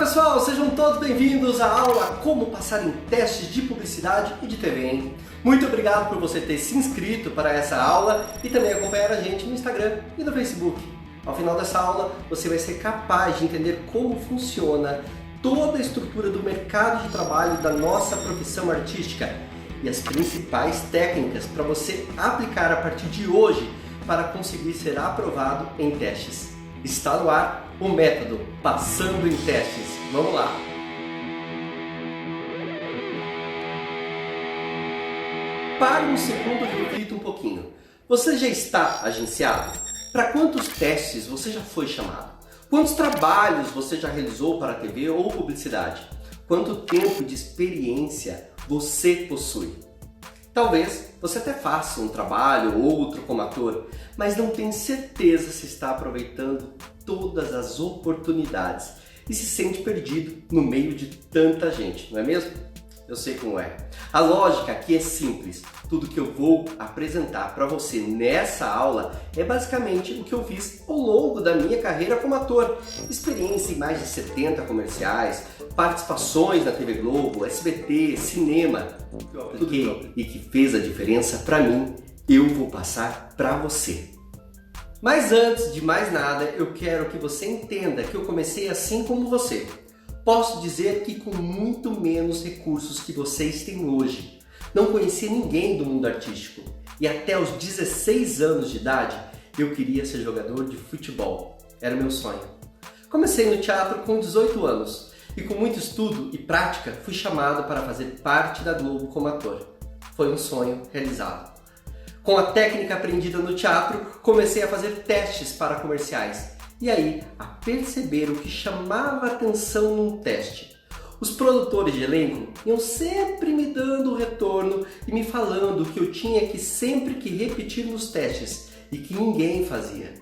pessoal, sejam todos bem-vindos à aula Como Passar em Testes de Publicidade e de TV, hein? Muito obrigado por você ter se inscrito para essa aula e também acompanhar a gente no Instagram e no Facebook. Ao final dessa aula, você vai ser capaz de entender como funciona toda a estrutura do mercado de trabalho da nossa profissão artística e as principais técnicas para você aplicar a partir de hoje para conseguir ser aprovado em testes. Está no ar o método Passando em Testes. Vamos lá! Pare um segundo e reflita um pouquinho. Você já está agenciado? Para quantos testes você já foi chamado? Quantos trabalhos você já realizou para a TV ou publicidade? Quanto tempo de experiência você possui? Talvez você até faça um trabalho ou outro como ator, mas não tem certeza se está aproveitando todas as oportunidades e se sente perdido no meio de tanta gente, não é mesmo? Eu sei como é. A lógica aqui é simples. Tudo que eu vou apresentar para você nessa aula é basicamente o que eu fiz ao longo da minha carreira como ator. Experiência em mais de 70 comerciais, participações na TV Globo, SBT, cinema. Que eu apliquei e que fez a diferença para mim, eu vou passar para você. Mas antes de mais nada, eu quero que você entenda que eu comecei assim como você. Posso dizer que com muito menos recursos que vocês têm hoje. Não conhecia ninguém do mundo artístico e até os 16 anos de idade eu queria ser jogador de futebol. Era o meu sonho. Comecei no teatro com 18 anos e com muito estudo e prática fui chamado para fazer parte da Globo como ator. Foi um sonho realizado. Com a técnica aprendida no teatro, comecei a fazer testes para comerciais. E aí, a perceber o que chamava atenção num teste. Os produtores de elenco iam sempre me dando o retorno e me falando que eu tinha que sempre que repetir nos testes e que ninguém fazia.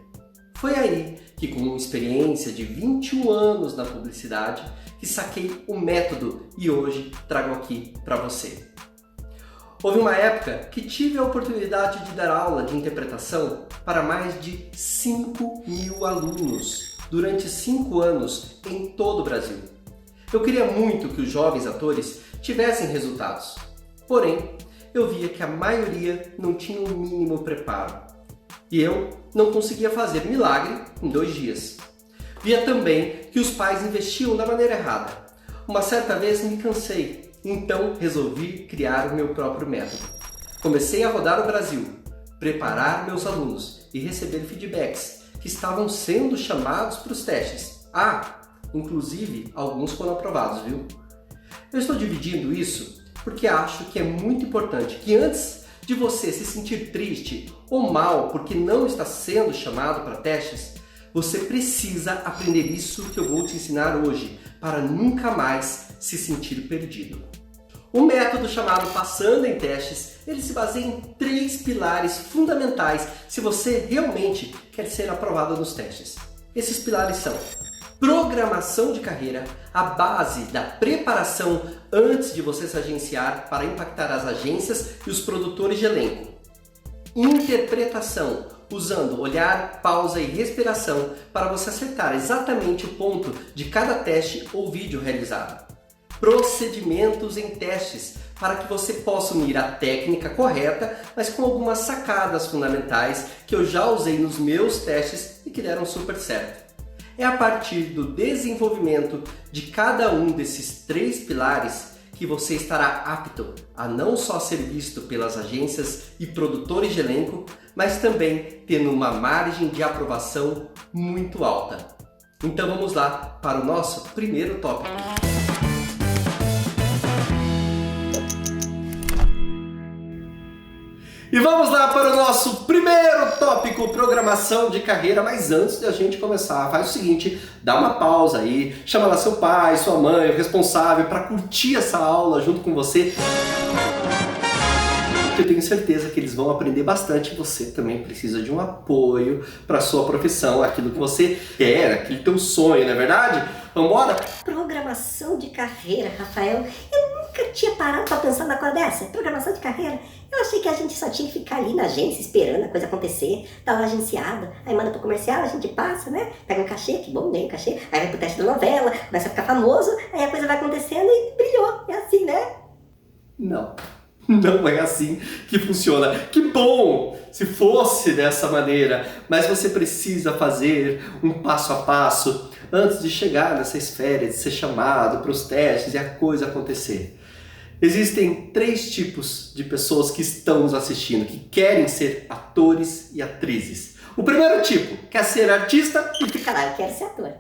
Foi aí que, com experiência de 21 anos na publicidade, que saquei o método e hoje trago aqui para você. Houve uma época que tive a oportunidade de dar aula de interpretação para mais de 5.000 alunos durante 5 anos em todo o Brasil. Eu queria muito que os jovens atores tivessem resultados, porém eu via que a maioria não tinha o mínimo preparo e eu não conseguia fazer milagre em 2 dias. Via também que os pais investiam da maneira errada. Uma certa vez me cansei. Então resolvi criar o meu próprio método. Comecei a rodar o Brasil, preparar meus alunos e receber feedbacks que estavam sendo chamados para os testes. Inclusive alguns foram aprovados, viu? Eu estou dividindo isso porque acho que é muito importante que antes de você se sentir triste ou mal porque não está sendo chamado para testes, você precisa aprender isso que eu vou te ensinar hoje para nunca mais se sentir perdido. O método chamado Passando em Testes, ele se baseia em 3 pilares fundamentais se você realmente quer ser aprovado nos testes. Esses pilares são programação de carreira, a base da preparação antes de você se agenciar para impactar as agências e os produtores de elenco. Interpretação, usando olhar, pausa e respiração para você acertar exatamente o ponto de cada teste ou vídeo realizado. Procedimentos em testes, para que você possa unir a técnica correta, mas com algumas sacadas fundamentais que eu já usei nos meus testes e que deram super certo. É a partir do desenvolvimento de cada um desses 3 pilares que você estará apto a não só ser visto pelas agências e produtores de elenco, mas também tendo uma margem de aprovação muito alta. Então vamos lá para o nosso primeiro tópico. E vamos lá para o nosso primeiro tópico, programação de carreira. Mas antes de a gente começar, faz o seguinte, dá uma pausa aí, chama lá seu pai, sua mãe, o responsável para curtir essa aula junto com você. Eu tenho certeza que eles vão aprender bastante. Você também precisa de um apoio para sua profissão, aquilo que você quer, aquele teu sonho, não é verdade? Vambora? Programação de carreira, Rafael. Eu nunca tinha parado pra pensar numa coisa dessa. Programação de carreira. Eu achei que a gente só tinha que ficar ali na agência esperando a coisa acontecer. Tá lá agenciada, aí manda pro comercial, a gente passa, né? Pega um cachê, que bom, ganha um cachê. Aí vai pro teste da novela, começa a ficar famoso, aí a coisa vai acontecendo e brilhou. É assim, né? Não. Não é assim que funciona. Que bom se fosse dessa maneira, mas você precisa fazer um passo a passo antes de chegar nessa esfera de ser chamado para os testes e a coisa acontecer. Existem 3 tipos de pessoas que estão nos assistindo, que querem ser atores e atrizes. O primeiro tipo, quer ser artista e Fica lá, eu quero ser ator.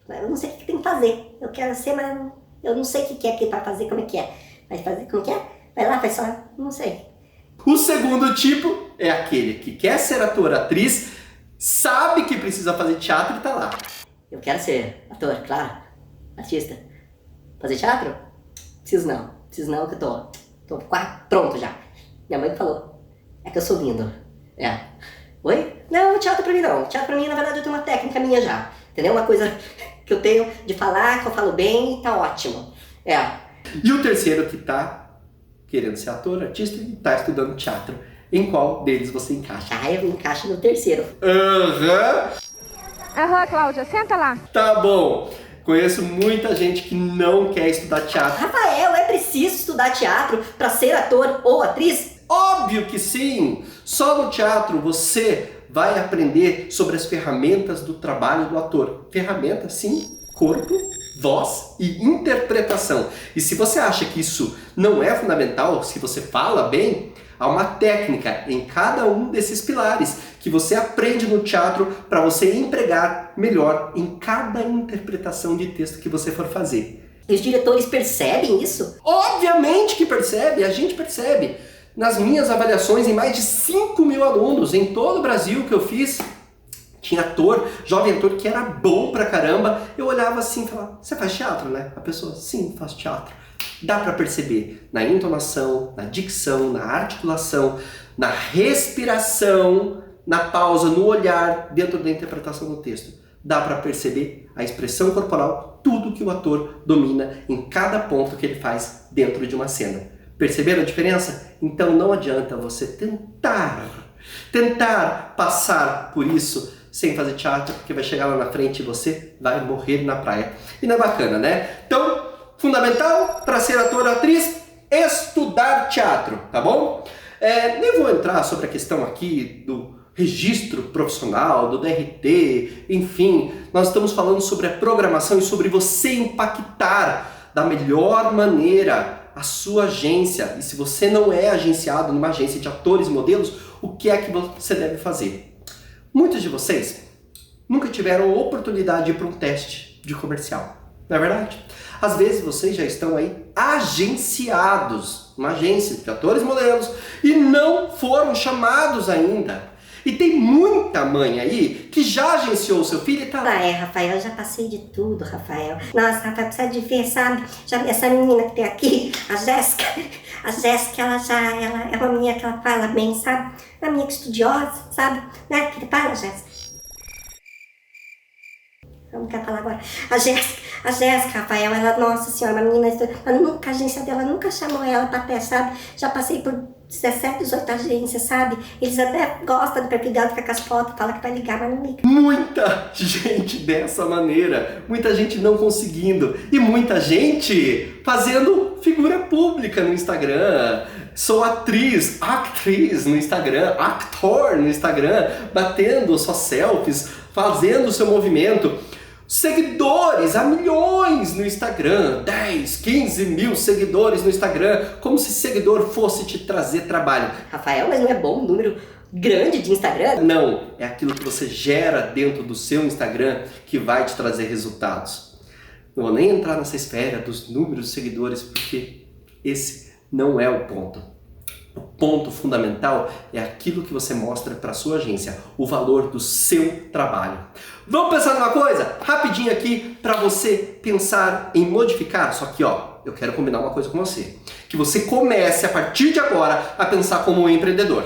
Eu não sei o que tem que fazer. Eu quero ser, mas eu não sei o que é que vai fazer, como é que é. Vai fazer, como que é? Vai lá, faz só, não sei. O segundo tipo é aquele que quer ser ator, atriz, sabe que precisa fazer teatro e tá lá. Eu quero ser ator, claro. Artista. Fazer teatro? Preciso não, que eu tô quase pronto já. Minha mãe falou. É que eu sou lindo. É. Oi? Não, teatro pra mim não. Teatro pra mim, na verdade, eu tenho uma técnica minha já. Entendeu? Uma coisa que eu tenho de falar, que eu falo bem e tá ótimo. É. E o terceiro que tá querendo ser ator, artista e tá estudando teatro. Em qual deles você encaixa? Ah, eu encaixo no terceiro. Aham, Cláudia, senta lá. Tá bom. Conheço muita gente que não quer estudar teatro. Rafael, é preciso estudar teatro pra ser ator ou atriz? Óbvio que sim! Só no teatro você vai aprender sobre as ferramentas do trabalho do ator. Ferramentas, sim, corpo, voz e interpretação. E se você acha que isso não é fundamental, se você fala bem, há uma técnica em cada um desses pilares que você aprende no teatro para você empregar melhor em cada interpretação de texto que você for fazer. E os diretores percebem isso? Obviamente que percebe, a gente percebe. Nas minhas avaliações em mais de 5.000 alunos em todo o Brasil que eu fiz, tinha ator, jovem ator que era bom pra caramba. Eu olhava assim e falava, você faz teatro, né? A pessoa, sim, faço teatro. Dá pra perceber na entonação, na dicção, na articulação, na respiração, na pausa, no olhar, dentro da interpretação do texto. Dá pra perceber a expressão corporal, tudo que o ator domina em cada ponto que ele faz dentro de uma cena. Perceberam a diferença? Então não adianta você tentar passar por isso sem fazer teatro, porque vai chegar lá na frente e você vai morrer na praia. E não é bacana, né? Então, fundamental para ser ator ou atriz, estudar teatro, tá bom? Nem vou entrar sobre a questão aqui do registro profissional, do DRT, enfim, nós estamos falando sobre a programação e sobre você impactar da melhor maneira a sua agência. E se você não é agenciado numa agência de atores e modelos, o que é que você deve fazer? Muitos de vocês nunca tiveram oportunidade de ir para um teste de comercial, não é verdade? Às vezes vocês já estão aí agenciados, uma agência de atores e modelos, e não foram chamados ainda. E tem muita mãe aí que já agenciou o seu filho e tá lá. Rafael, eu já passei de tudo, Rafael. Nossa, Rafael, precisa de ver, sabe? Já, essa menina que tem aqui, a Jéssica, ela é uma menina que ela fala bem, sabe? Uma menina estudiosa, sabe? Né? Que fala, Jéssica? Eu não quero falar agora. A Jéssica, Rafael, ela, nossa senhora, uma menina, a agência dela nunca chamou ela pra teste, sabe? Já passei por 17, 18 agências, sabe? Eles até gostam do perfil dela, fica com as fotos, fala que vai ligar, mas não liga. Muita gente dessa maneira, muita gente não conseguindo e muita gente fazendo figura pública no Instagram. Sou atriz no Instagram, actor no Instagram, batendo suas selfies, fazendo o seu movimento. Seguidores, há milhões no Instagram, 10, 15 mil seguidores no Instagram, como se seguidor fosse te trazer trabalho. Rafael, mas não é bom um número grande de Instagram? Não, é aquilo que você gera dentro do seu Instagram que vai te trazer resultados. Não vou nem entrar nessa esfera dos números de seguidores, porque esse não é o ponto. O ponto fundamental é aquilo que você mostra para sua agência, o valor do seu trabalho. Vamos pensar numa coisa? Rapidinho aqui para você pensar em modificar, só que eu quero combinar uma coisa com você. Que você comece a partir de agora a pensar como um empreendedor.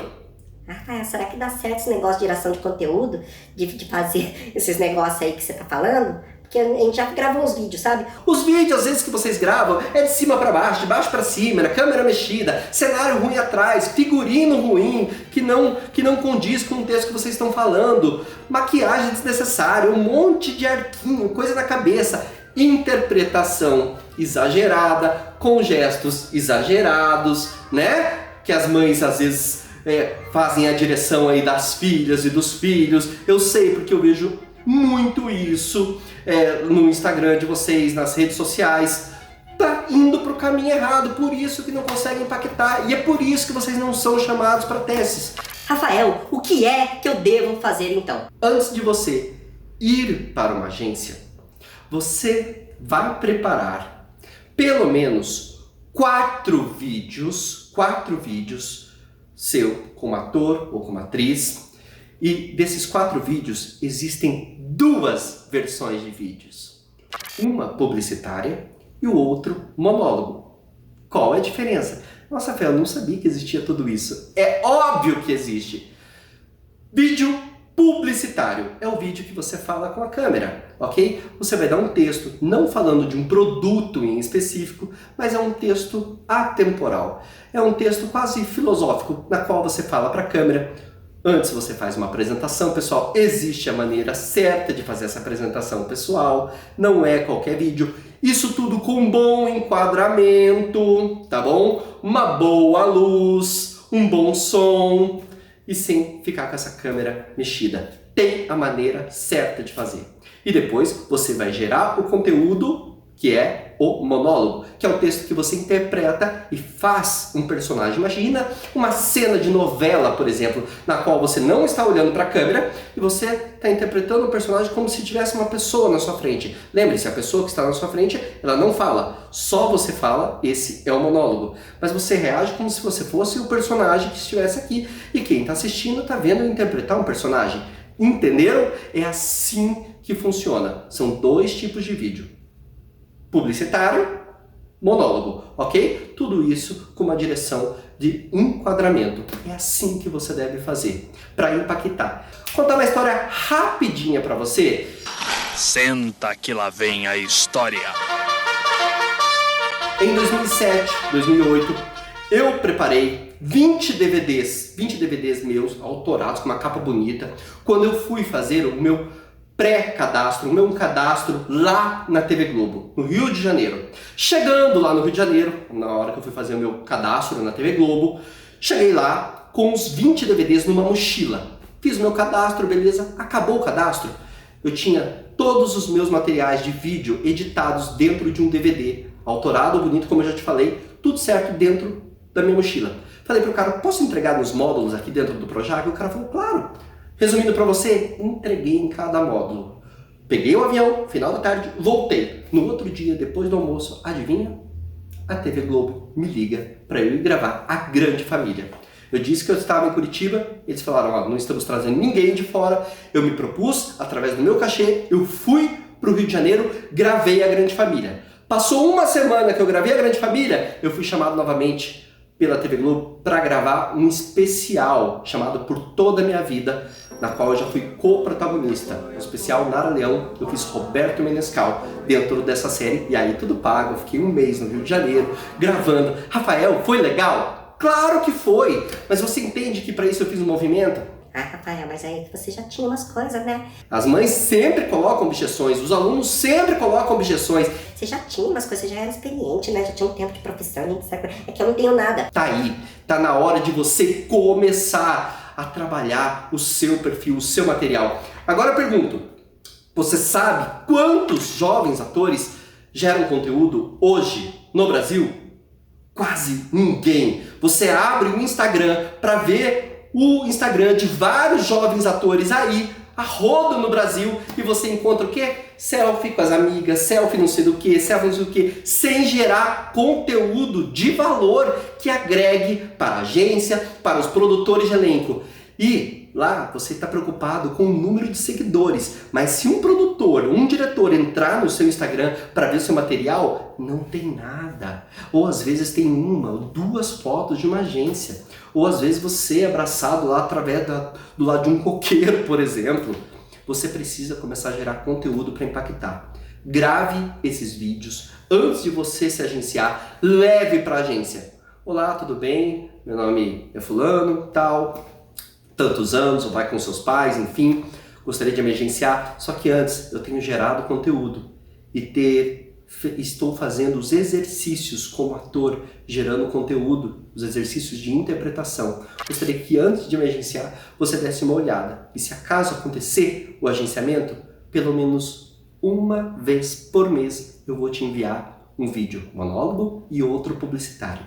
Rafael, será que dá certo esse negócio de geração de conteúdo? De fazer esses negócios aí que você tá falando? Porque a gente já gravou uns vídeos, sabe? Os vídeos, às vezes, que vocês gravam é de cima para baixo, de baixo para cima, na câmera mexida, cenário ruim atrás, figurino ruim, que não condiz com o texto que vocês estão falando, maquiagem desnecessária, um monte de arquinho, coisa na cabeça, interpretação exagerada, com gestos exagerados, né? Que as mães, às vezes, fazem a direção aí das filhas e dos filhos. Eu sei porque eu vejo muito isso no Instagram de vocês, nas redes sociais. Tá indo pro caminho errado, por isso que não conseguem impactar, e é por isso que vocês não são chamados para testes. Rafael, o que é que eu devo fazer então? Antes de você ir para uma agência, você vai preparar pelo menos 4 vídeos seu como ator ou como atriz. E desses 4 vídeos, existem 2 versões de vídeos. Uma publicitária e o outro monólogo. Qual é a diferença? Nossa, Rafael, eu não sabia que existia tudo isso. É óbvio que existe. Vídeo publicitário é o vídeo que você fala com a câmera, ok? Você vai dar um texto, não falando de um produto em específico, mas é um texto atemporal. É um texto quase filosófico, na qual você fala para a câmera. Antes você faz uma apresentação, pessoal. Existe a maneira certa de fazer essa apresentação pessoal. Não é qualquer vídeo. Isso tudo com bom enquadramento, tá bom? Uma boa luz, um bom som e sem ficar com essa câmera mexida. Tem a maneira certa de fazer. E depois você vai gerar o conteúdo que é o monólogo, que é o texto que você interpreta e faz um personagem. Imagina uma cena de novela, por exemplo, na qual você não está olhando para a câmera e você está interpretando o personagem como se tivesse uma pessoa na sua frente. Lembre-se, a pessoa que está na sua frente, ela não fala, só você fala, esse é o monólogo. Mas você reage como se você fosse o personagem que estivesse aqui e quem está assistindo está vendo interpretar um personagem. Entenderam? É assim que funciona. São 2 tipos de vídeo. Publicitário, monólogo, ok? Tudo isso com uma direção de enquadramento. É assim que você deve fazer para impactar. Vou contar uma história rapidinha para você. Senta que lá vem a história. Em 2007, 2008, eu preparei 20 DVDs meus, autorados, com uma capa bonita, quando eu fui fazer o meu pré-cadastro, o meu cadastro lá na TV Globo, no Rio de Janeiro. Chegando lá no Rio de Janeiro, na hora que eu fui fazer o meu cadastro na TV Globo, cheguei lá com os 20 DVDs numa mochila. Fiz o meu cadastro, beleza, acabou o cadastro. Eu tinha todos os meus materiais de vídeo editados dentro de um DVD, autorado, bonito, como eu já te falei, tudo certo dentro da minha mochila. Falei pro cara, posso entregar nos módulos aqui dentro do Projac? E o cara falou, claro. Resumindo para você, entreguei em cada módulo. Peguei o avião, final da tarde, voltei. No outro dia, depois do almoço, adivinha? A TV Globo me liga para eu ir gravar A Grande Família. Eu disse que eu estava em Curitiba, eles falaram, não estamos trazendo ninguém de fora. Eu me propus, através do meu cachê, eu fui para o Rio de Janeiro, gravei A Grande Família. Passou uma semana que eu gravei A Grande Família, eu fui chamado novamente pela TV Globo para gravar um especial chamado Por Toda a Minha Vida, na qual eu já fui co-protagonista. O especial Nara Leão, eu fiz Roberto Menescal dentro dessa série, e aí tudo pago, eu fiquei um mês no Rio de Janeiro gravando. Rafael, foi legal? Claro que foi! Mas você entende que para isso eu fiz um movimento? Ah, Rafael, mas aí você já tinha umas coisas, né? As mães sempre colocam objeções, os alunos sempre colocam objeções. Você já tinha umas coisas, você já era experiente, né? Já tinha um tempo de profissão, é que eu não tenho nada. Tá aí, tá na hora de você começar a trabalhar o seu perfil, o seu material. Agora eu pergunto, você sabe quantos jovens atores geram conteúdo hoje no Brasil? Quase ninguém. Você abre o Instagram para ver o Instagram de vários jovens atores aí a rodo no Brasil e você encontra o quê? Selfie com as amigas, selfie não sei do que, selfie não sei do que, sem gerar conteúdo de valor que agregue para a agência, para os produtores de elenco. E lá você está preocupado com o número de seguidores, mas se um produtor, um diretor entrar no seu Instagram para ver o seu material, não tem nada. Ou às vezes tem uma ou duas fotos de uma agência. Ou às vezes você é abraçado lá através do lado de um coqueiro, por exemplo. Você precisa começar a gerar conteúdo para impactar. Grave esses vídeos antes de você se agenciar, leve para a agência. Olá, tudo bem? Meu nome é fulano, tal, tantos anos, ou vai com seus pais, enfim, gostaria de me agenciar, só que antes eu tenho gerado conteúdo e estou fazendo os exercícios como ator, gerando conteúdo, os exercícios de interpretação. Gostaria que antes de me agenciar, você desse uma olhada. E se acaso acontecer o agenciamento, pelo menos uma vez por mês eu vou te enviar um vídeo monólogo e outro publicitário.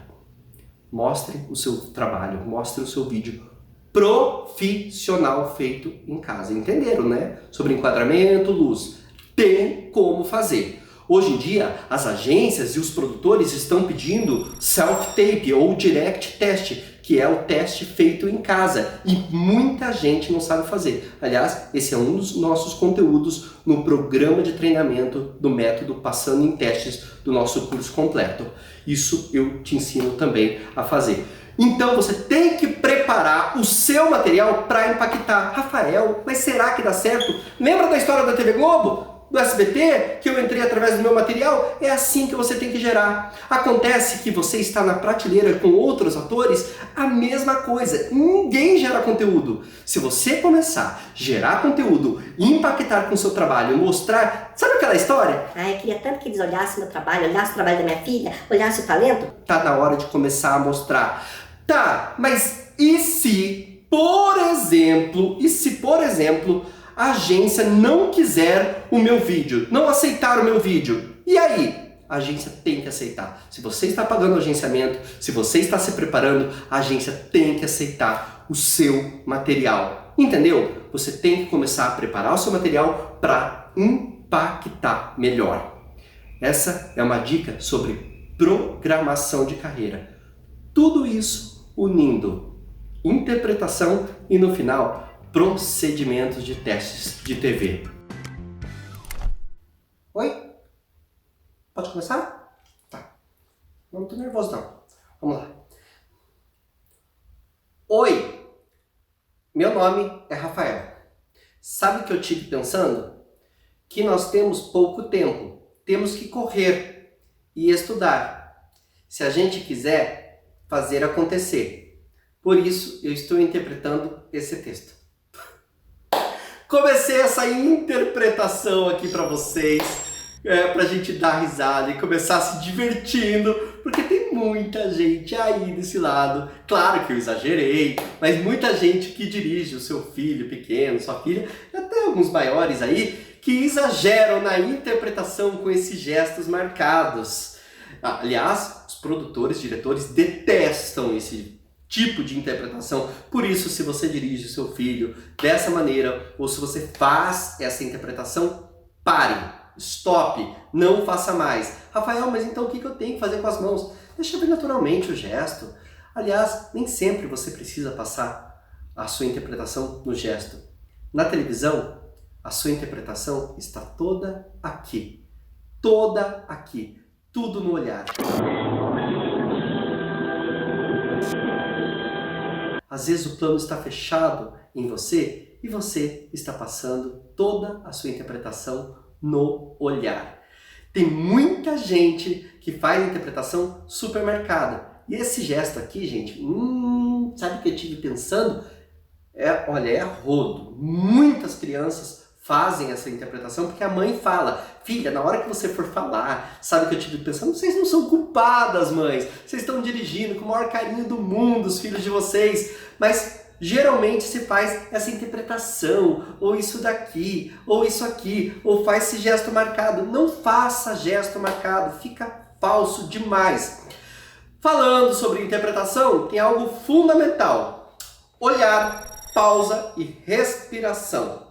Mostre o seu trabalho, mostre o seu vídeo profissional feito em casa. Entenderam, né? Sobre enquadramento, luz. Tem como fazer. Hoje em dia, as agências e os produtores estão pedindo self-tape ou direct test, que é o teste feito em casa. E muita gente não sabe fazer. Aliás, esse é um dos nossos conteúdos no programa de treinamento do método Passando em Testes do nosso curso completo. Isso eu te ensino também a fazer. Então você tem que preparar o seu material para impactar. Rafael, mas será que dá certo? Lembra da história da TV Globo? Do SBT, que eu entrei através do meu material? É assim que você tem que gerar. Acontece que você está na prateleira com outros atores, a mesma coisa. Ninguém gera conteúdo. Se você começar a gerar conteúdo, impactar com o seu trabalho, mostrar... Sabe aquela história? Eu queria tanto que eles olhassem meu trabalho, olhassem o trabalho da minha filha, olhassem o talento. Tá na hora de começar a mostrar. Tá, mas e se, por exemplo, a agência não quiser o meu vídeo, não aceitar o meu vídeo? E aí? A agência tem que aceitar. Se você está pagando o agenciamento, se você está se preparando, a agência tem que aceitar o seu material. Entendeu? Você tem que começar a preparar o seu material para impactar melhor. Essa é uma dica sobre programação de carreira. Tudo isso unindo interpretação e, no final, procedimentos de testes de TV. Oi? Pode começar? Tá. Não tô nervoso não. Vamos lá. Oi! Meu nome é Rafael. Sabe o que eu tive pensando? Que nós temos pouco tempo. Temos que correr e estudar. Se a gente quiser fazer acontecer. Por isso, eu estou interpretando esse texto. Comecei essa interpretação aqui para vocês, pra gente dar risada e começar se divertindo, porque tem muita gente aí desse lado. Claro que eu exagerei, mas muita gente que dirige o seu filho pequeno, sua filha, até alguns maiores aí, que exageram na interpretação com esses gestos marcados. Aliás, os produtores, diretores detestam esse tipo de interpretação. Por isso, se você dirige o seu filho dessa maneira, ou se você faz essa interpretação, pare, stop, não faça mais. Rafael, mas então o que eu tenho que fazer com as mãos? Deixa bem naturalmente o gesto. Aliás, nem sempre você precisa passar a sua interpretação no gesto. Na televisão, a sua interpretação está toda aqui. Toda aqui. Tudo no olhar. Às vezes o plano está fechado em você e você está passando toda a sua interpretação no olhar. Tem muita gente que faz interpretação super marcada. E esse gesto aqui, gente, sabe o que eu estive pensando? Olha, é rodo. Muitas crianças fazem essa interpretação porque a mãe fala: filha, na hora que você for falar, sabe o que eu estive pensando? Vocês não são culpadas, mães. Vocês estão dirigindo com o maior carinho do mundo os filhos de vocês. Mas geralmente se faz essa interpretação, ou isso daqui, ou isso aqui, ou faz esse gesto marcado. Não faça gesto marcado, fica falso demais. Falando sobre interpretação, tem algo fundamental: olhar, pausa e respiração.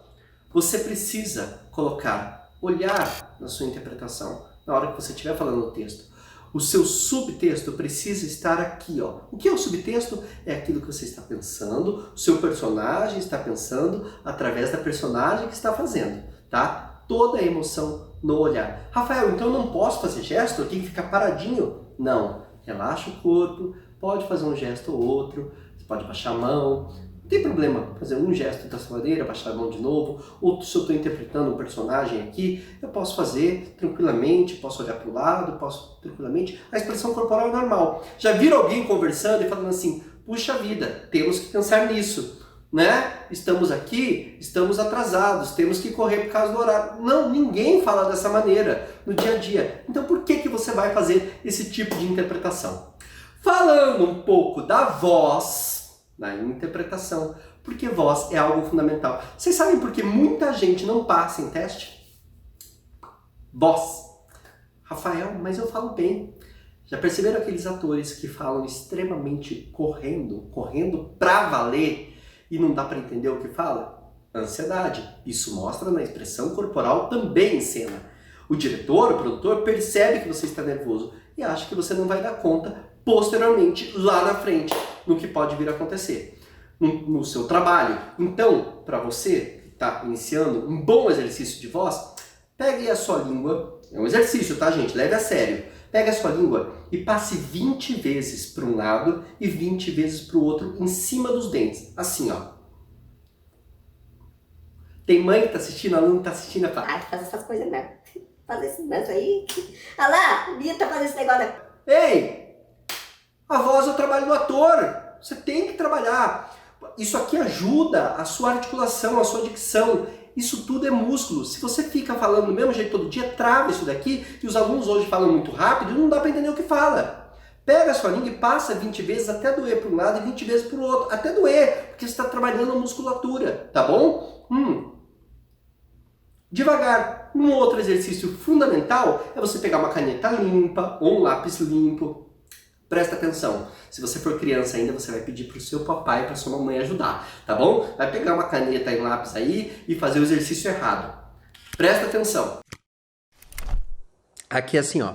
Você precisa colocar olhar na sua interpretação na hora que você estiver falando o texto. O seu subtexto precisa estar aqui, ó. O que é o subtexto? É aquilo que você está pensando, o seu personagem está pensando através da personagem que está fazendo, tá? Toda a emoção no olhar. Rafael, então eu não posso fazer gesto? Eu tenho que ficar paradinho? Não. Relaxa o corpo, pode fazer um gesto ou outro, você pode baixar a mão. Não tem problema fazer um gesto dessa maneira, baixar a mão de novo, ou se eu estou interpretando um personagem aqui, eu posso fazer tranquilamente, posso olhar para o lado, posso tranquilamente. A expressão corporal é normal. Já viram alguém conversando e falando assim, puxa vida, temos que pensar nisso, né? Estamos aqui, estamos atrasados, temos que correr por causa do horário. Não, ninguém fala dessa maneira no dia a dia. Então por que você vai fazer esse tipo de interpretação? Falando um pouco da voz na interpretação, porque voz é algo fundamental. Vocês sabem por que muita gente não passa em teste? Voz. Rafael, mas eu falo bem. Já perceberam aqueles atores que falam extremamente correndo pra valer e não dá pra entender o que fala? Ansiedade. Isso mostra na expressão corporal também em cena. O diretor, o produtor, percebe que você está nervoso e acha que você não vai dar conta posteriormente, lá na frente, no que pode vir a acontecer no seu trabalho. Então, para você que está iniciando um bom exercício de voz, pegue a sua língua, é um exercício, tá, gente? Leve a sério. Pegue a sua língua e passe 20 vezes para um lado e 20 vezes para o outro em cima dos dentes. Assim, ó. Tem mãe que tá assistindo, aluno que tá assistindo, fala, Ah, faz essas coisas não. Faz esse negócio aí. Olha lá, o Bia tá fazendo esse negócio. ei! A voz é o trabalho do ator. Você tem que trabalhar. Isso aqui ajuda a sua articulação, a sua dicção. Isso tudo é músculo. Se você fica falando do mesmo jeito todo dia, trava isso daqui. E os alunos hoje falam muito rápido e não dá para entender o que fala. Pega a sua língua e passa 20 vezes até doer para um lado e 20 vezes para o outro. Até doer, porque você está trabalhando a musculatura. Tá bom? Devagar. Um outro exercício fundamental é você pegar uma caneta limpa ou um lápis limpo. Presta atenção, se você for criança ainda, você vai pedir para o seu papai e para sua mamãe ajudar, tá bom? Vai pegar uma caneta e um lápis aí e fazer o exercício errado. Presta atenção. Aqui é assim, ó.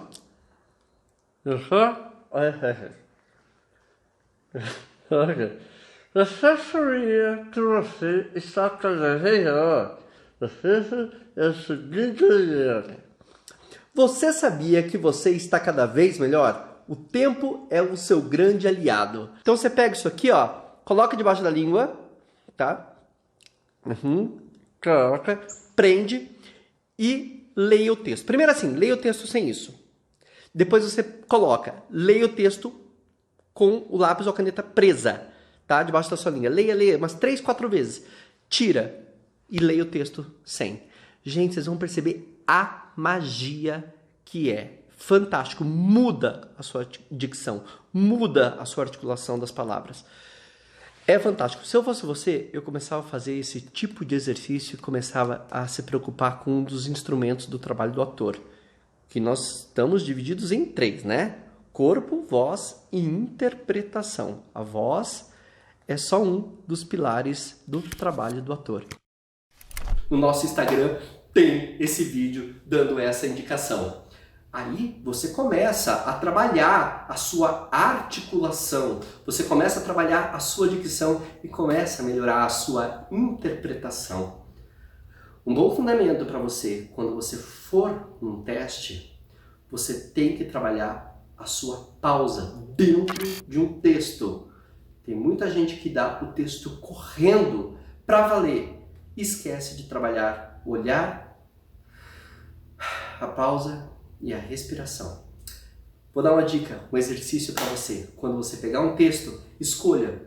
Eu sabia que você está cada vez melhor. É o seguinte. Você sabia que você está cada vez melhor? O tempo é o seu grande aliado. Então você pega isso aqui, ó, coloca debaixo da língua, tá? Coloca, prende e leia o texto. Primeiro assim, leia o texto sem isso. Depois você coloca, leia o texto com o lápis ou a caneta presa, tá? Debaixo da sua língua. Leia umas 3, 4 vezes. Tira e leia o texto sem. Gente, vocês vão perceber a magia que é. Fantástico, muda a sua dicção, muda a sua articulação das palavras. É fantástico. Se eu fosse você, eu começava a fazer esse tipo de exercício e começava a se preocupar com um dos instrumentos do trabalho do ator, que nós estamos divididos em 3, né? Corpo, voz e interpretação. A voz é só um dos pilares do trabalho do ator. No nosso Instagram tem esse vídeo dando essa indicação. Aí você começa a trabalhar a sua articulação, você começa a trabalhar a sua dicção e começa a melhorar a sua interpretação. Um bom fundamento para você, quando você for num teste, você tem que trabalhar a sua pausa dentro de um texto. Tem muita gente que dá o texto correndo para valer e esquece de trabalhar o olhar, a pausa e a respiração. Vou dar uma dica, um exercício para você. Quando você pegar um texto, escolha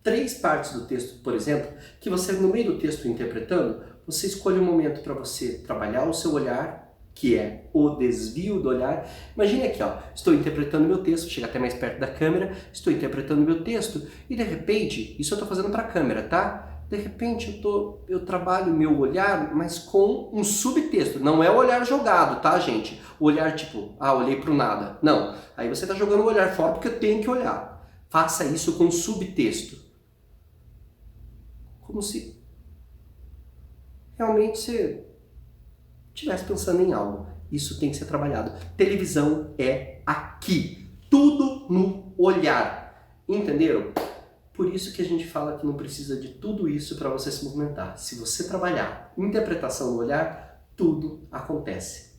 3 partes do texto, por exemplo, que você no meio do texto interpretando, você escolhe um momento para você trabalhar o seu olhar, que é o desvio do olhar. Imagine aqui, ó, estou interpretando meu texto, chega até mais perto da câmera, estou interpretando meu texto e de repente, isso eu estou fazendo para a câmera, tá? De repente eu trabalho meu olhar, mas com um subtexto. Não é o olhar jogado, tá, gente? O olhar tipo, olhei pro nada. Não. Aí você tá jogando o olhar fora porque eu tenho que olhar. Faça isso com subtexto. Como se realmente você estivesse pensando em algo. Isso tem que ser trabalhado. Televisão é aqui. Tudo no olhar. Entenderam? Por isso que a gente fala que não precisa de tudo isso para você se movimentar. Se você trabalhar interpretação no olhar, tudo acontece.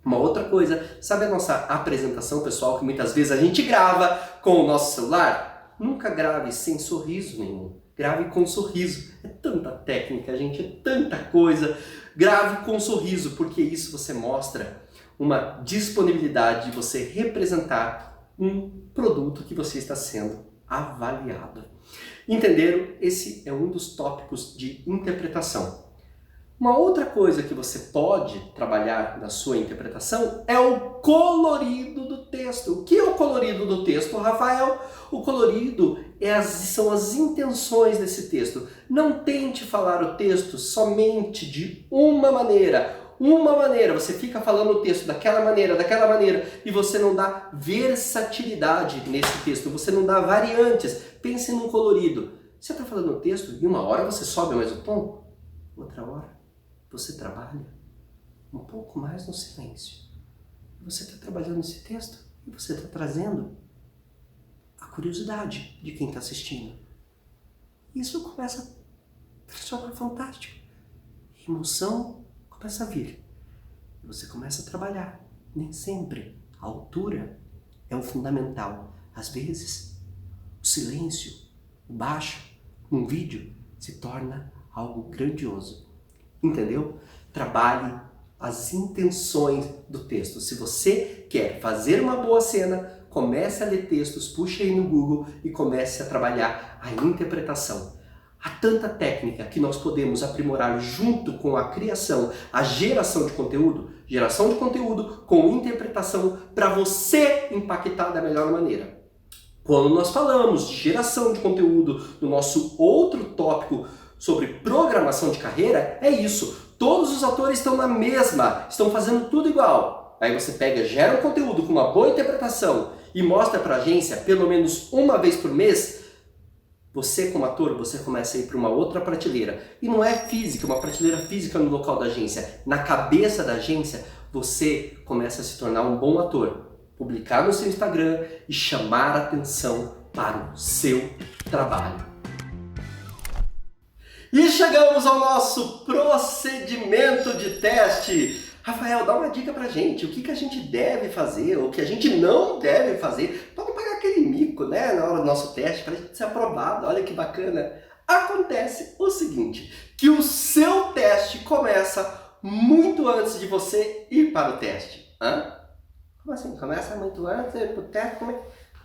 Uma outra coisa, sabe a nossa apresentação pessoal que muitas vezes a gente grava com o nosso celular? Nunca grave sem sorriso nenhum. Grave com sorriso. É tanta técnica, gente, é tanta coisa. Grave com sorriso, porque isso você mostra uma disponibilidade de você representar um produto que você está sendo avaliado. Entenderam? Esse é um dos tópicos de interpretação. Uma outra coisa que você pode trabalhar na sua interpretação é o colorido do texto. O que é o colorido do texto, Rafael? O colorido são as intenções desse texto. Não tente falar o texto somente de uma maneira. Você fica falando o texto daquela maneira, e você não dá versatilidade nesse texto, você não dá variantes. Pense num colorido. Você está falando o texto e uma hora você sobe mais o tom, outra hora você trabalha um pouco mais no silêncio. Você está trabalhando esse texto e você está trazendo a curiosidade de quem está assistindo. Isso começa a funcionar fantástico. A emoção começa a vir. E você começa a trabalhar. Nem sempre a altura é o fundamental. Às vezes, o silêncio, o baixo, num vídeo, se torna algo grandioso. Entendeu? Trabalhe as intenções do texto. Se você quer fazer uma boa cena, comece a ler textos, puxe aí no Google e comece a trabalhar a interpretação. Há tanta técnica que nós podemos aprimorar junto com a criação, a geração de conteúdo com interpretação para você impactar da melhor maneira. Quando nós falamos de geração de conteúdo, no nosso outro tópico sobre programação de carreira, é isso. Todos os atores estão na mesma, estão fazendo tudo igual. Aí você pega, gera um conteúdo com uma boa interpretação e mostra para a agência pelo menos uma vez por mês. Você como ator, você começa a ir para uma outra prateleira. E não é física, uma prateleira física no local da agência. Na cabeça da agência, você começa a se tornar um bom ator. Publicar no seu Instagram e chamar a atenção para o seu trabalho. E chegamos ao nosso procedimento de teste. Rafael, dá uma dica pra gente. O que a gente deve fazer, ou o que a gente não deve fazer, para não pagar aquele mico, né, na hora do nosso teste, para a gente ser aprovado. Olha que bacana. Acontece o seguinte, que o seu teste começa muito antes de você ir para o teste. Hã? Como assim? Começa muito antes de ir para o teste? Como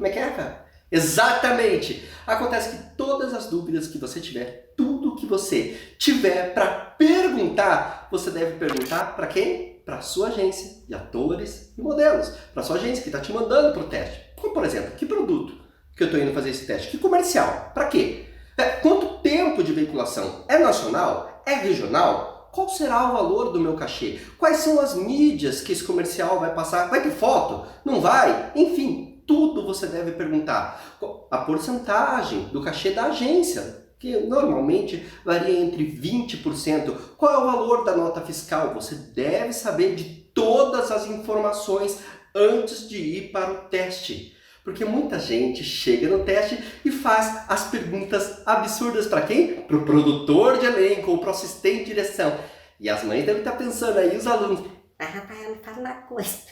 é que é, cara? Exatamente! Acontece que todas as dúvidas que você tiver, tudo que você tiver para perguntar, você deve perguntar para quem? Para a sua agência de atores e modelos. Para a sua agência que está te mandando para o teste. Como, por exemplo, que produto que eu estou indo fazer esse teste? Que comercial? Para quê? Quanto tempo de veiculação? É nacional? É regional? Qual será o valor do meu cachê? Quais são as mídias que esse comercial vai passar? Vai ter foto? Não vai? Enfim. Tudo você deve perguntar. A porcentagem do cachê da agência, que normalmente varia entre 20%. Qual é o valor da nota fiscal? Você deve saber de todas as informações antes de ir para o teste. Porque muita gente chega no teste e faz as perguntas absurdas para quem? Para o produtor de elenco ou para o assistente de direção. E as mães devem estar pensando aí, os alunos. Rafael, me fala uma coisa.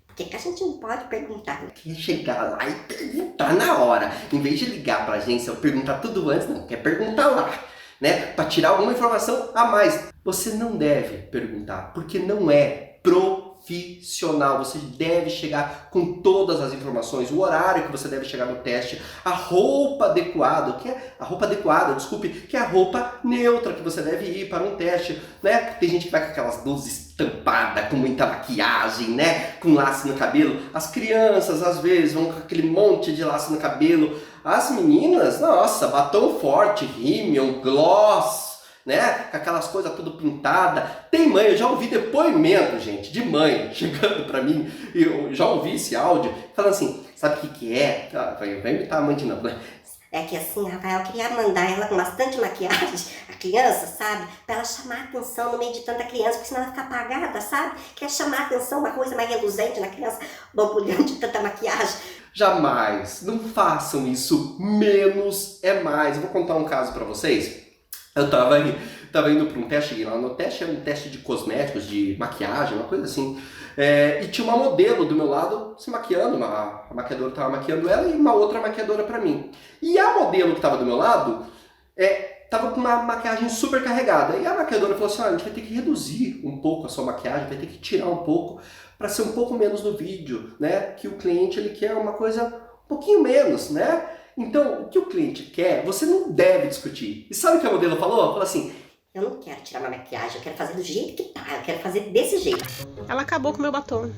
Por que a gente não pode perguntar? Quer chegar lá e perguntar na hora. Em vez de ligar para a agência ou perguntar tudo antes, não. Quer perguntar lá, né? Para tirar alguma informação a mais. Você não deve perguntar, porque não é profissional. Você deve chegar com todas as informações, o horário que você deve chegar no teste, a roupa adequada, que é a roupa neutra que você deve ir para um teste, né? Tem gente que vai com aquelas luzes estampada, com muita maquiagem, né? Com laço no cabelo. As crianças, às vezes, vão com aquele monte de laço no cabelo. As meninas, nossa, batom forte, rímel, gloss, né? Com aquelas coisas tudo pintada. Tem mãe, eu já ouvi depoimento, gente, de mãe chegando pra mim. Eu já ouvi esse áudio falando assim, sabe o que é? Vai imitar a mãe de novo, né? É que assim, Rafael, eu queria mandar ela com bastante maquiagem, a criança, sabe? Pra ela chamar a atenção no meio de tanta criança, porque senão ela fica apagada, sabe? Quer chamar a atenção, uma coisa mais reluzente na criança, borbulhando de tanta maquiagem. Jamais, não façam isso. Menos é mais. Eu vou contar um caso pra vocês. Eu tava indo pra um teste, cheguei lá no teste, era um teste de cosméticos, de maquiagem, uma coisa assim. E tinha uma modelo do meu lado se maquiando, a maquiadora tava maquiando ela e uma outra maquiadora pra mim. E a modelo que tava do meu lado, tava com uma maquiagem super carregada. E a maquiadora falou assim, a gente vai ter que reduzir um pouco a sua maquiagem, vai ter que tirar um pouco para ser um pouco menos no vídeo, né? Que o cliente ele quer uma coisa um pouquinho menos, né? Então, o que o cliente quer, você não deve discutir. E sabe o que a modelo falou? Falou assim, Eu não quero tirar minha maquiagem, eu quero fazer do jeito que tá, eu quero fazer desse jeito. Ela acabou com meu batom.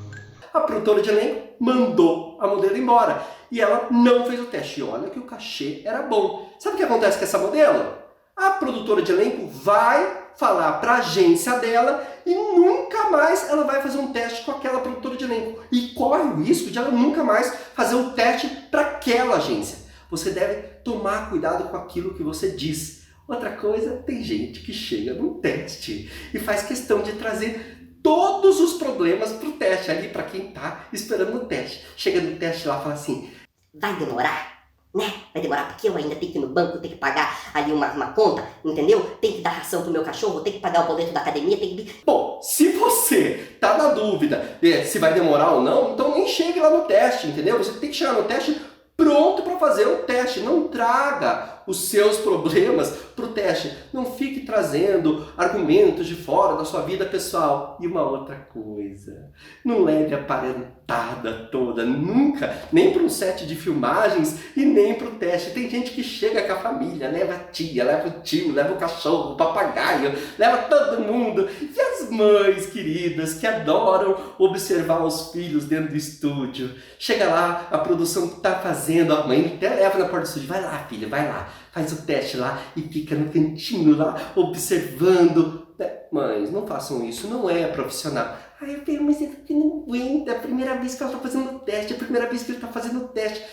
a produtora de elenco mandou a modelo embora. E ela não fez o teste. E olha que o cachê era bom. Sabe o que acontece com essa modelo? A produtora de elenco vai falar para a agência dela e nunca mais ela vai fazer um teste com aquela produtora de elenco. E corre o risco de ela nunca mais fazer um teste para aquela agência. Você deve tomar cuidado com aquilo que você diz. Outra coisa, tem gente que chega no teste e faz questão de trazer todos os problemas pro teste ali, para quem tá esperando o teste. Chega no teste lá e fala assim, vai demorar, né? Vai demorar porque eu ainda tenho que ir no banco, tenho que pagar ali uma conta, entendeu? Tem que dar ração pro meu cachorro, tem que pagar o boleto da academia, tem que... Bom, se você tá na dúvida se vai demorar ou não, então nem chegue lá no teste, entendeu? Você tem que chegar no teste pronto para fazer o teste. Não traga os seus problemas pro teste. Não fique trazendo argumentos de fora da sua vida pessoal. E uma outra coisa, não leve a parentada toda, nunca, nem para um set de filmagens e nem pro teste. Tem gente que chega com a família, leva a tia, leva o tio, leva o cachorro, o papagaio, leva todo mundo. E as mães queridas que adoram observar os filhos dentro do estúdio. Chega lá, a produção que tá fazendo, a mãe até leva na porta do estúdio, vai lá filha, vai lá, faz o teste lá e fica no cantinho lá, observando. Mães, não façam isso, não é profissional. Ai, filho, mas é porque não aguenta, é a primeira vez que ela tá fazendo o teste, é a primeira vez que ele tá fazendo o teste.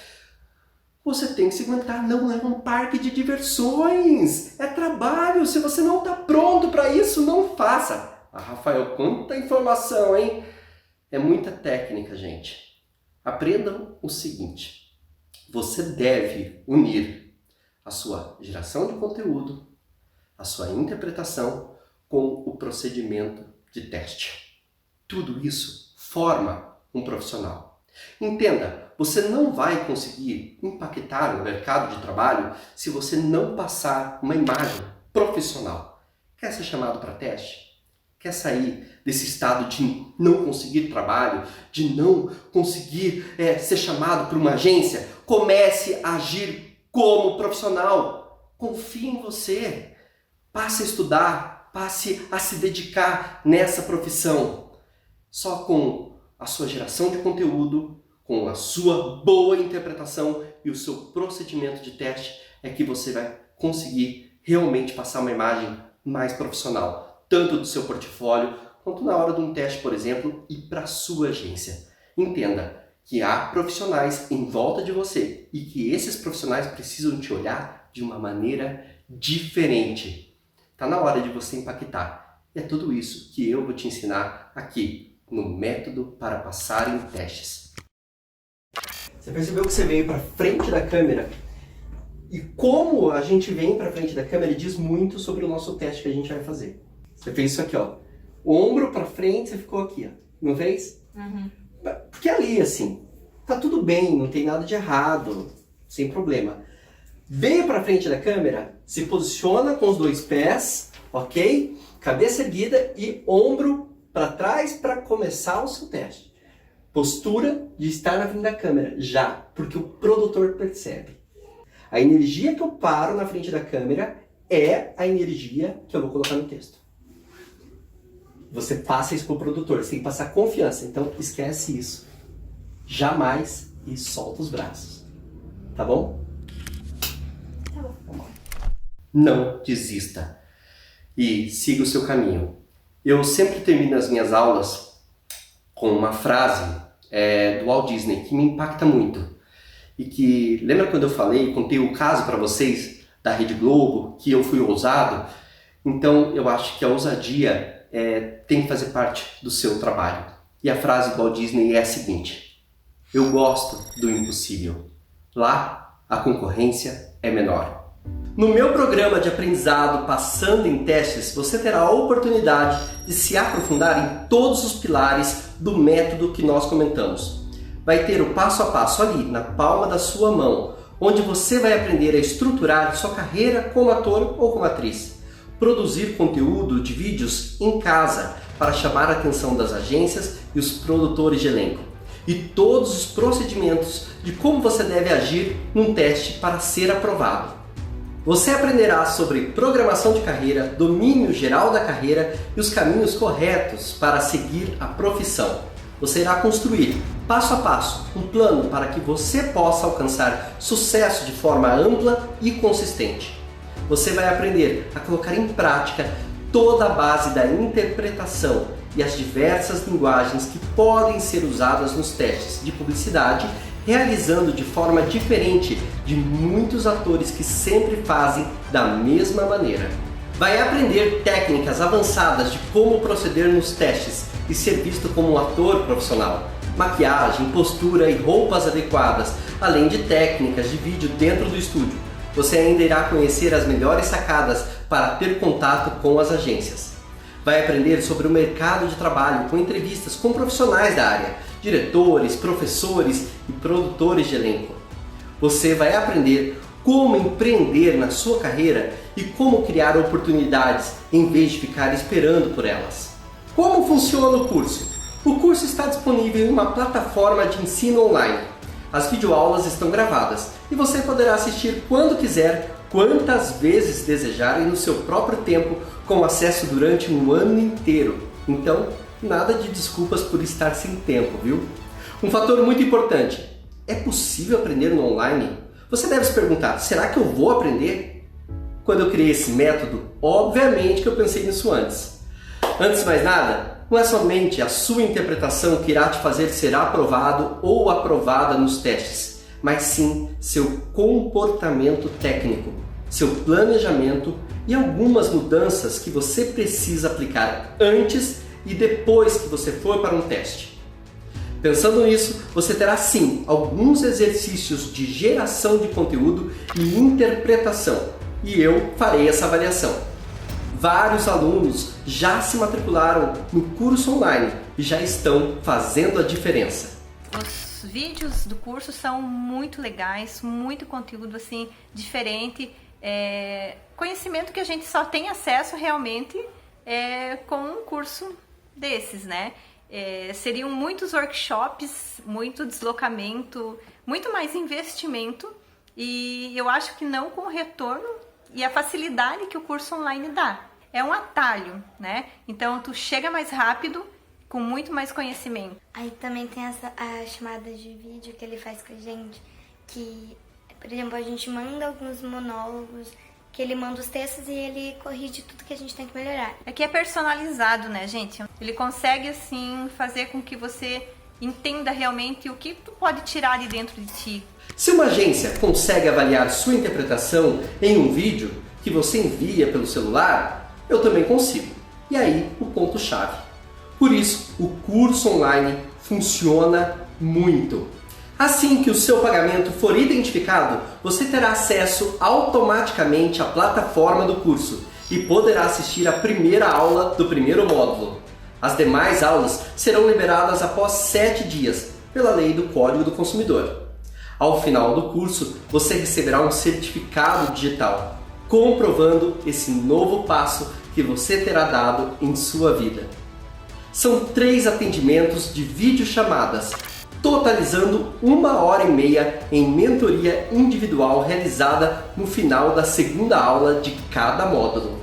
Você tem que se aguentar, não é um parque de diversões, é trabalho. Se você não tá pronto para isso, não faça. Ah, Rafael, quanta informação, hein? É muita técnica, gente. Aprendam o seguinte, você deve unir a sua geração de conteúdo, a sua interpretação com o procedimento de teste. Tudo isso forma um profissional. Entenda, você não vai conseguir impactar no mercado de trabalho se você não passar uma imagem profissional. Quer ser chamado para teste? Quer sair desse estado de não conseguir trabalho, de não conseguir ser chamado por uma agência? Comece a agir como profissional. Confie em você. Passe a estudar, passe a se dedicar nessa profissão. Só com a sua geração de conteúdo, com a sua boa interpretação e o seu procedimento de teste é que você vai conseguir realmente passar uma imagem mais profissional. Tanto do seu portfólio, quanto na hora de um teste, por exemplo, e para a sua agência. Entenda que há profissionais em volta de você e que esses profissionais precisam te olhar de uma maneira diferente. Está na hora de você impactar. E é tudo isso que eu vou te ensinar aqui no Método para Passar em Testes. Você percebeu que você veio para frente da câmera? E como a gente vem para frente da câmera diz muito sobre o nosso teste que a gente vai fazer. Você fez isso aqui, ó. O ombro pra frente, você ficou aqui, ó. Não fez? Uhum. Porque ali, assim, tá tudo bem, não tem nada de errado, sem problema. Veio pra frente da câmera, se posiciona com os dois pés, ok? Cabeça erguida e ombro pra trás para começar o seu teste. Postura de estar na frente da câmera, já, porque o produtor percebe. A energia que eu paro na frente da câmera é a energia que eu vou colocar no texto. Você passa isso pro produtor, você tem que passar confiança, então esquece isso. Jamais e solta os braços. Tá bom? Tá bom. Não desista e siga o seu caminho. Eu sempre termino as minhas aulas com uma frase do Walt Disney que me impacta muito. e que, lembra quando eu contei o caso para vocês da Rede Globo, que eu fui ousado? Então eu acho que a ousadia tem que fazer parte do seu trabalho. E a frase do Walt Disney é a seguinte: eu gosto do impossível. Lá, a concorrência é menor. No meu programa de aprendizado Passando em Testes, você terá a oportunidade de se aprofundar em todos os pilares do método que nós comentamos. Vai ter o passo a passo ali, na palma da sua mão, onde você vai aprender a estruturar sua carreira como ator ou como atriz. Produzir conteúdo de vídeos em casa para chamar a atenção das agências e os produtores de elenco. E todos os procedimentos de como você deve agir num teste para ser aprovado. Você aprenderá sobre programação de carreira, domínio geral da carreira e os caminhos corretos para seguir a profissão. Você irá construir, passo a passo, um plano para que você possa alcançar sucesso de forma ampla e consistente. Você vai aprender a colocar em prática toda a base da interpretação e as diversas linguagens que podem ser usadas nos testes de publicidade, realizando de forma diferente de muitos atores que sempre fazem da mesma maneira. Vai aprender técnicas avançadas de como proceder nos testes e ser visto como um ator profissional. Maquiagem, postura e roupas adequadas, além de técnicas de vídeo dentro do estúdio. Você ainda irá conhecer as melhores sacadas para ter contato com as agências. Vai aprender sobre o mercado de trabalho com entrevistas com profissionais da área, diretores, professores e produtores de elenco. Você vai aprender como empreender na sua carreira e como criar oportunidades em vez de ficar esperando por elas. Como funciona o curso? O curso está disponível em uma plataforma de ensino online. As videoaulas estão gravadas e você poderá assistir quando quiser, quantas vezes desejar e no seu próprio tempo, com acesso durante um ano inteiro. Então, nada de desculpas por estar sem tempo, viu? Um fator muito importante: é possível aprender no online? Você deve se perguntar, será que eu vou aprender? Quando eu criei esse método, obviamente que eu pensei nisso antes. Antes de mais nada, não é somente a sua interpretação que irá te fazer ser aprovado ou aprovada nos testes, mas sim seu comportamento técnico, seu planejamento e algumas mudanças que você precisa aplicar antes e depois que você for para um teste. Pensando nisso, você terá sim alguns exercícios de geração de conteúdo e interpretação, e eu farei essa avaliação. Vários alunos já se matricularam no curso online e já estão fazendo a diferença. Os vídeos do curso são muito legais, muito conteúdo assim diferente, conhecimento que a gente só tem acesso realmente com um curso desses, né? Seriam muitos workshops, muito deslocamento, muito mais investimento, e eu acho que não com o retorno e a facilidade que o curso online dá. É um atalho, né? Então tu chega mais rápido, com muito mais conhecimento. Aí também tem a chamada de vídeo que ele faz com a gente, que, por exemplo, a gente manda alguns monólogos, que ele manda os textos e ele corrige tudo que a gente tem que melhorar. É que é personalizado, né, gente? Ele consegue, assim, fazer com que você entenda realmente o que tu pode tirar de dentro de ti. Se uma agência consegue avaliar sua interpretação em um vídeo que você envia pelo celular, eu também consigo. E aí, o ponto-chave. Por isso, o curso online funciona muito. Assim que o seu pagamento for identificado, você terá acesso automaticamente à plataforma do curso e poderá assistir a primeira aula do primeiro módulo. As demais aulas serão liberadas após 7 dias, pela lei do Código do Consumidor. Ao final do curso, você receberá um certificado digital, comprovando esse novo passo que você terá dado em sua vida. São 3 atendimentos de videochamadas, totalizando 1h30 em mentoria individual realizada no final da segunda aula de cada módulo.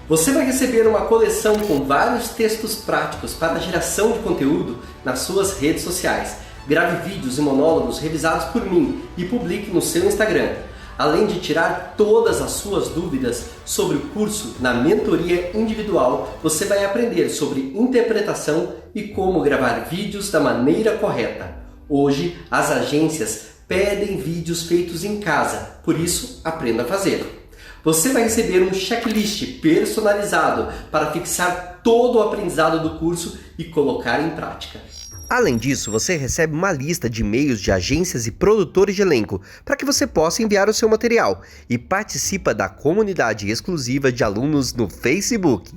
Você vai receber uma coleção com vários textos práticos para a geração de conteúdo nas suas redes sociais. Grave vídeos e monólogos revisados por mim e publique no seu Instagram. Além de tirar todas as suas dúvidas sobre o curso na mentoria individual, você vai aprender sobre interpretação e como gravar vídeos da maneira correta. Hoje, as agências pedem vídeos feitos em casa, por isso aprenda a fazer. Você vai receber um checklist personalizado para fixar todo o aprendizado do curso e colocar em prática. Além disso, você recebe uma lista de e-mails de agências e produtores de elenco para que você possa enviar o seu material e participa da comunidade exclusiva de alunos no Facebook.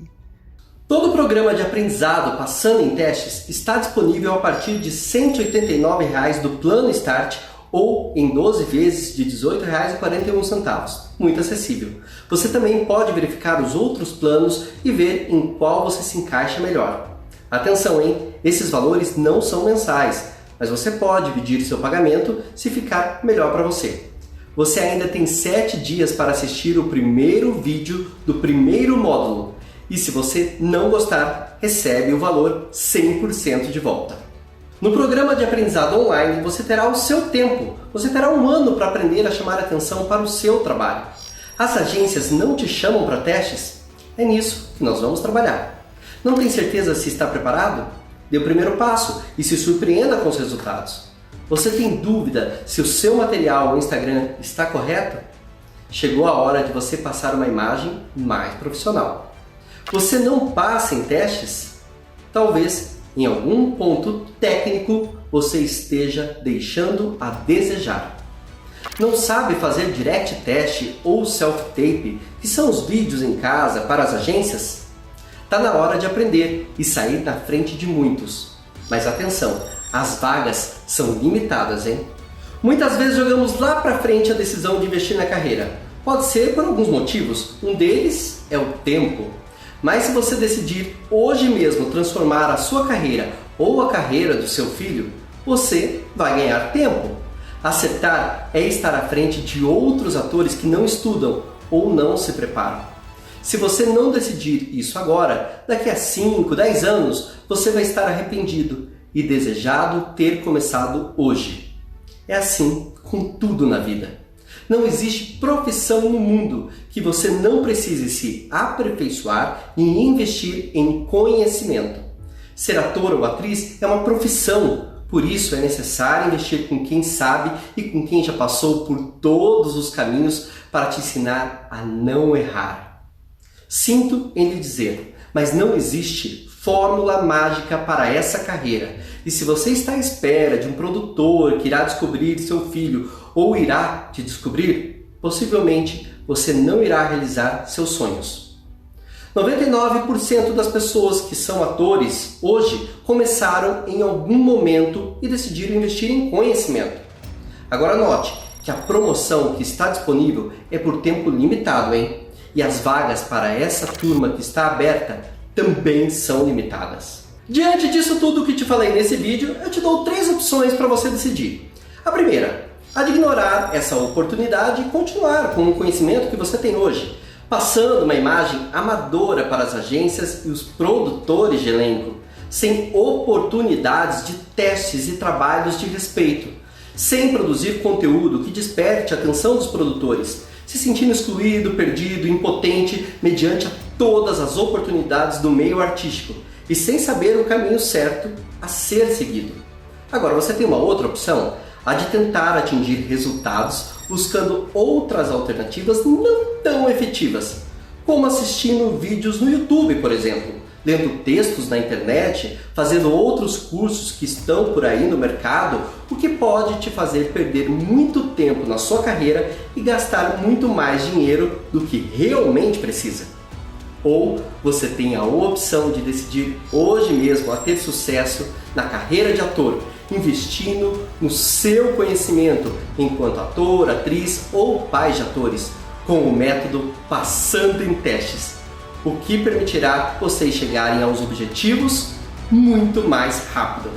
Todo o programa de aprendizado Passando em Testes está disponível a partir de R$ 189,00 do Plano Start ou em 12 vezes de R$ 18,41, muito acessível. Você também pode verificar os outros planos e ver em qual você se encaixa melhor. Atenção, hein? Esses valores não são mensais, mas você pode dividir seu pagamento se ficar melhor para você. Você ainda tem 7 dias para assistir o primeiro vídeo do primeiro módulo e se você não gostar, recebe o valor 100% de volta. No programa de aprendizado online, você terá o seu tempo. Você terá 1 ano para aprender a chamar atenção para o seu trabalho. As agências não te chamam para testes? É nisso que nós vamos trabalhar. Não tem certeza se está preparado? Dê o primeiro passo e se surpreenda com os resultados. Você tem dúvida se o seu material no Instagram está correto? Chegou a hora de você passar uma imagem mais profissional. Você não passa em testes? Talvez em algum ponto técnico você esteja deixando a desejar. Não sabe fazer direct test ou self-tape, que são os vídeos em casa para as agências? Está na hora de aprender e sair na frente de muitos. Mas atenção, as vagas são limitadas, hein? Muitas vezes jogamos lá para frente a decisão de investir na carreira. Pode ser por alguns motivos, um deles é o tempo. Mas se você decidir hoje mesmo transformar a sua carreira ou a carreira do seu filho, você vai ganhar tempo. Acertar é estar à frente de outros atores que não estudam ou não se preparam. Se você não decidir isso agora, daqui a 5, 10 anos, você vai estar arrependido e desejado ter começado hoje. É assim com tudo na vida. Não existe profissão no mundo que você não precise se aperfeiçoar e investir em conhecimento. Ser ator ou atriz é uma profissão, por isso é necessário investir com quem sabe e com quem já passou por todos os caminhos para te ensinar a não errar. Sinto em lhe dizer, mas não existe fórmula mágica para essa carreira. E se você está à espera de um produtor que irá descobrir seu filho ou irá te descobrir, possivelmente você não irá realizar seus sonhos. 99% das pessoas que são atores hoje começaram em algum momento e decidiram investir em conhecimento. Agora note que a promoção que está disponível é por tempo limitado, hein? E as vagas para essa turma que está aberta também são limitadas. Diante disso tudo que te falei nesse vídeo, eu te dou 3 opções para você decidir. A primeira, a de ignorar essa oportunidade e continuar com o conhecimento que você tem hoje, passando uma imagem amadora para as agências e os produtores de elenco, sem oportunidades de testes e trabalhos de respeito, sem produzir conteúdo que desperte a atenção dos produtores, se sentindo excluído, perdido, impotente mediante a todas as oportunidades do meio artístico e sem saber o caminho certo a ser seguido. Agora você tem uma outra opção, a de tentar atingir resultados buscando outras alternativas não tão efetivas, como assistindo vídeos no YouTube, por exemplo, lendo textos na internet, fazendo outros cursos que estão por aí no mercado, o que pode te fazer perder muito tempo na sua carreira e gastar muito mais dinheiro do que realmente precisa. Ou você tem a opção de decidir hoje mesmo a ter sucesso na carreira de ator, investindo no seu conhecimento enquanto ator, atriz ou pai de atores, com o método Passando em Testes, o que permitirá vocês chegarem aos objetivos muito mais rápido.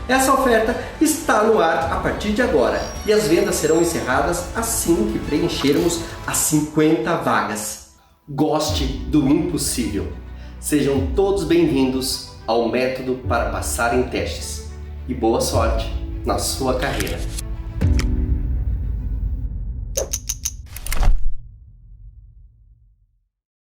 Essa oferta está no ar a partir de agora e as vendas serão encerradas assim que preenchermos as 50 vagas. Goste do impossível. Sejam todos bem-vindos ao método para passar em testes e boa sorte na sua carreira.